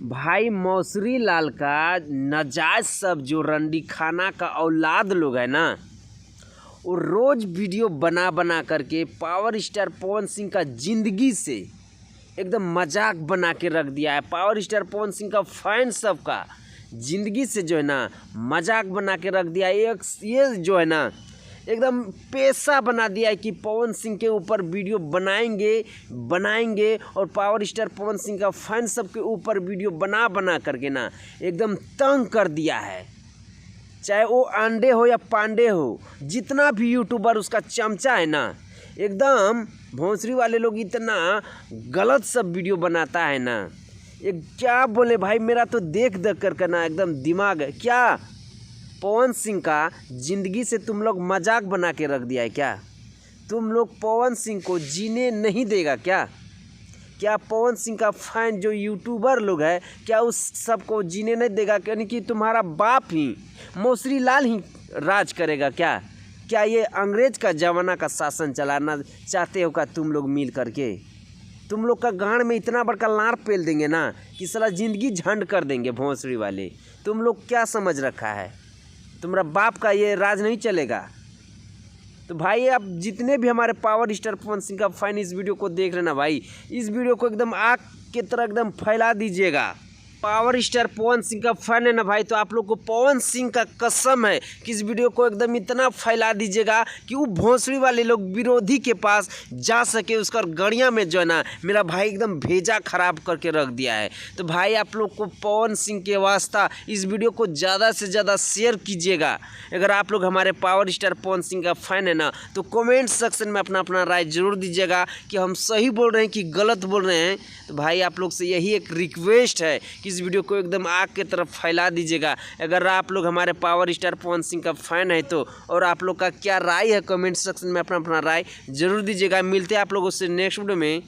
भाई मौसरी लाल का नजायज सब जो रंडी खाना का औलाद लोग है ना, वो रोज़ वीडियो बना बना करके पावर स्टार पवन सिंह का ज़िंदगी से एकदम मजाक बना के रख दिया है। पावर स्टार पवन सिंह का फैन सब का ज़िंदगी से जो है ना मजाक बना के रख दिया है। ये जो है ना एकदम पेशा बना दिया है कि पवन सिंह के ऊपर वीडियो बनाएंगे और पावर स्टार पवन सिंह का फैन सब के ऊपर वीडियो बना बना करके ना एकदम तंग कर दिया है। चाहे वो आंडे हो या पांडे हो, जितना भी यूट्यूबर उसका चमचा है ना, एकदम भोंसरी वाले लोग इतना गलत सब वीडियो बनाता है ना, ये क्या बोले भाई, मेरा तो देख कर ना एकदम दिमाग है। क्या पवन सिंह का ज़िंदगी से तुम लोग मजाक बना के रख दिया है क्या? तुम लोग पवन सिंह को जीने नहीं देगा क्या? क्या पवन सिंह का फैन जो यूट्यूबर लोग है, क्या उस सब को जीने नहीं देगा? यानी कि तुम्हारा बाप ही मौसरी लाल ही राज करेगा क्या? क्या ये अंग्रेज का ज़माना का शासन चलाना चाहते हो क्या तुम लोग मिल करके? तुम लोग का गांड में इतना बड़का लार पेल देंगे ना कि साला ज़िंदगी झंड कर देंगे भोंसरी वाले। तुम लोग क्या समझ रखा है? तुम्हारा बाप का ये राज नहीं चलेगा। तो भाई आप जितने भी हमारे पावर स्टार पवन सिंह का फैन इस वीडियो को देख रहे ना भाई, इस वीडियो को एकदम आग की तरह एकदम फैला दीजिएगा। पावर स्टार पवन सिंह का फैन है ना भाई, तो आप लोग को पवन सिंह का कसम है कि इस वीडियो को एकदम इतना फैला दीजिएगा कि वो भोंसड़ी वाले लोग विरोधी के पास जा सके। उसका गड़िया में जो है ना मेरा भाई एकदम भेजा खराब करके रख दिया है। तो भाई आप लोग को पवन सिंह के वास्ता इस वीडियो को ज़्यादा से ज़्यादा शेयर कीजिएगा। अगर आप लोग हमारे पावर स्टार पवन सिंह का फ़ैन है ना, तो कमेंट सेक्शन में अपना अपना राय ज़रूर दीजिएगा कि हम सही बोल रहे हैं कि गलत बोल रहे हैं। तो भाई आप लोग से यही एक रिक्वेस्ट है कि इस वीडियो को एकदम आग की तरफ फैला दीजिएगा। अगर आप लोग हमारे पावर स्टार पवन सिंह का फ़ैन है तो, और आप लोग का क्या राय है कमेंट सेक्शन में अपना अपना राय ज़रूर दीजिएगा। मिलते हैं आप लोगों से नेक्स्ट वीडियो में।